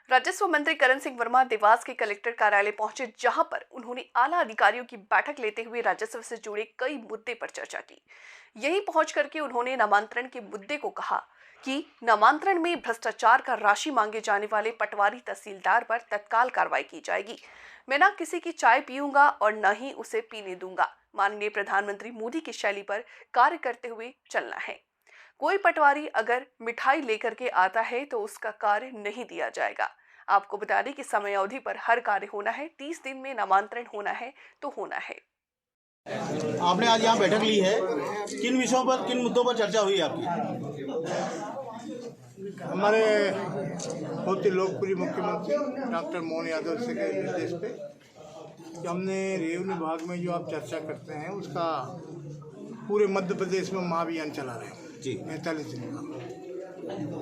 राजस्व मंत्री करण सिंह वर्मा देवास के कलेक्टर कार्यालय पहुंचे, जहां पर उन्होंने आला अधिकारियों की बैठक लेते हुए राजस्व से जुड़े कई मुद्दे पर चर्चा की। यहीं पहुंच करके उन्होंने नामांतरण के मुद्दे को कहा कि नामांतरण में भ्रष्टाचार का राशि मांगे जाने वाले पटवारी तहसीलदार पर तत्काल कार्रवाई की जाएगी। मैं न किसी की चाय पीऊंगा और न ही उसे पीने दूंगा। माननीय प्रधानमंत्री मोदी की शैली पर कार्य करते हुए चलना है। कोई पटवारी अगर मिठाई लेकर के आता है तो उसका कार्य नहीं दिया जाएगा। आपको बता दें कि समय अवधि पर हर कार्य होना है। 30 दिन में नामांतरण होना है तो होना है। आपने आज यहाँ बैठक ली है, किन विषयों पर, किन मुद्दों पर चर्चा हुई आपकी? हमारे बहुत ही लोकप्रिय मुख्यमंत्री डॉक्टर मोहन यादव से के निर्देश पे कि हमने रेवन्यू विभाग में जो आप चर्चा करते हैं उसका पूरे मध्य प्रदेश में महाअभियान चला रहे हैं जी 45 दिन का।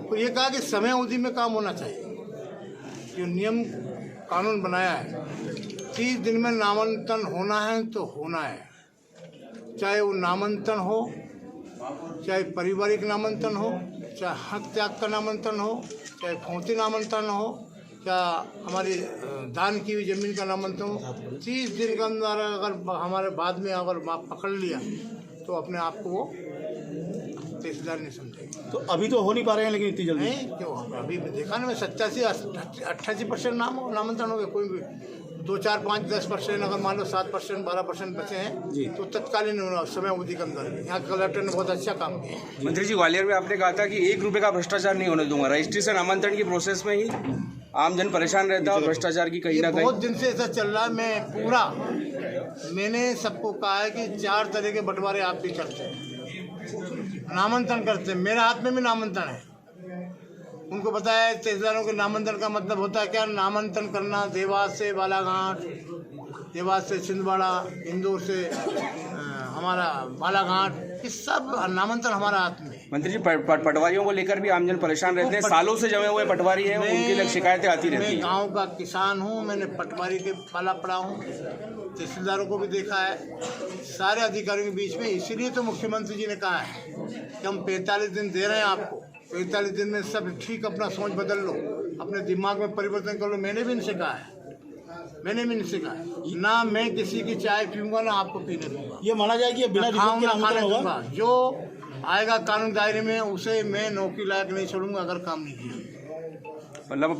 तो ये कहा कि समय अवधि में काम होना चाहिए। जो नियम कानून बनाया है 30 दिन में नामांकन होना है तो होना है, चाहे वो नामांकन हो, चाहे पारिवारिक नामांकन हो, चाहे हक त्याग का नामांकन हो, चाहे फौती नामांकन हो, चाहे हमारी दान की हुई जमीन का नामांकन हो। 30 दिन के अंदर अगर हमारे बाद में अगर पकड़ लिया तो अपने आप को वो तहसीलदार नहीं समझेगा। तो अभी तो हो नहीं पा रहे हैं, लेकिन इतनी जल्दी नहीं क्यों? अभी देखा ना, मैं 87-88% नामांकन हो गए। कोई भी 2, 4, 5, 10% अगर मान लो 7%, 12% बचे हैं तो तत्कालीन समय अवधि के अंदर यहाँ कलेक्टर ने बहुत अच्छा काम किया। मंत्री जी, ग्वालियर में आपने कहा था कि 1 रुपये का भ्रष्टाचार नहीं होने दूंगा। रजिस्ट्रेशन नामांतरण की प्रोसेस में ही आम जन परेशान रहता है और भ्रष्टाचार की कहीं ना कहीं बहुत दिन से ऐसा चल रहा है। मैंने सबको कहा है कि 4 तरह के बंटवारे आप भी करते हैं, नामांकन करते हैं। मेरे हाथ में भी नामांकन है। उनको बताया है तहसीलदारों के नामांकन का मतलब होता है क्या? नामांकन करना देवास से बालाघाट, देवास से छिंदवाड़ा, इंदौर से हमारा बालाघाट, ये सब नामांकन हमारा हाथ में। मंत्री जी, पटवारियों को लेकर भी आमजन परेशान रहते हैं। सालों से जमे हुए पटवारी हैं, उनके लिए शिकायतें आती रहती हैं। मैं गाँव का किसान हूँ, मैंने पटवारी के पाला पड़ा हूँ, तहसीलदारों को भी देखा है, सारे अधिकारियों के बीच में। इसीलिए तो मुख्यमंत्री जी ने कहा है कि हम 45 दिन दे रहे हैं आपको। 45 दिन में सब ठीक अपना सोच बदल लो, अपने दिमाग में परिवर्तन कर लो। मैंने भी इनसे कहा है, ना मैं किसी की चाय पीऊंगा ना आपको पीने दूंगा। ये माना जाए कि बिना रिश्वत के नामांकन होगा। जो आएगा कानून दायरे में उसे मैं नौकरी लायक नहीं छोड़ूंगा अगर काम नहीं किया। मतलब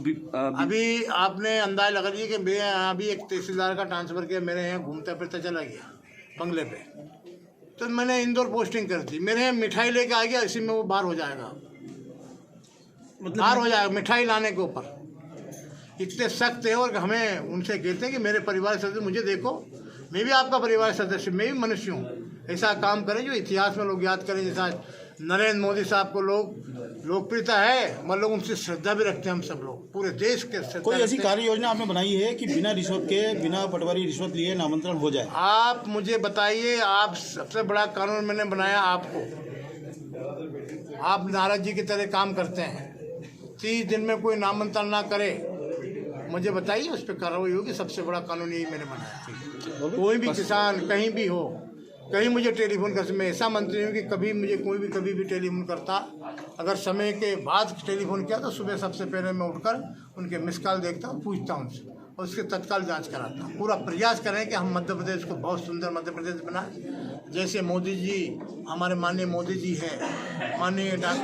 अभी आपने अंदाज लगा लीजिए कि मैं अभी एक तहसीलदार का ट्रांसफ़र किया, मेरे यहाँ घूमता फिरता चला गया बंगले पे, तो मैंने इंदौर पोस्टिंग कर दी। मेरे यहाँ मिठाई लेके आ गया, इसी में वो बाहर हो जाएगा, बाहर हो जाएगा मिठाई लाने के ऊपर। इतने सख्त है और हमें उनसे कहते हैं कि मेरे परिवार सदस्य, मुझे देखो, मैं भी आपका परिवार सदस्य, मैं भी मनुष्य हूँ। ऐसा काम करें जो इतिहास में लोग याद करें। जैसा नरेंद्र मोदी साहब को लोग लोकप्रियता है, मतलब उनसे श्रद्धा भी रखते हैं हम सब लोग, पूरे देश के। कोई ऐसी कार्य योजना आपने बनाई है कि बिना रिश्वत के, बिना पटवारी रिश्वत लिए नामांतरण हो जाए? आप मुझे बताइए, आप सबसे बड़ा कानून मैंने बनाया आपको, आप नारद जी की तरह काम करते हैं। 30 दिन में कोई नामांतरण ना करे, मुझे बताइए, उस पर कार्रवाई होगी। सबसे बड़ा कानून यही मैंने बनाया। कोई भी किसान कहीं भी हो, कहीं मुझे टेलीफोन कर, मैं ऐसा मंत्री हूँ कि कभी मुझे कोई भी कभी भी टेलीफोन करता, अगर समय के बाद टेलीफोन किया तो सुबह सबसे पहले मैं उठकर उनके मिस कॉल देखता हूँ, पूछता हूँ उनसे और उसके तत्काल जांच कराता हूँ। पूरा प्रयास करें कि हम मध्य प्रदेश को बहुत सुंदर मध्य प्रदेश बनाएं, जैसे मोदी जी, हमारे माननीय मोदी जी हैं, माननीय डॉक्टर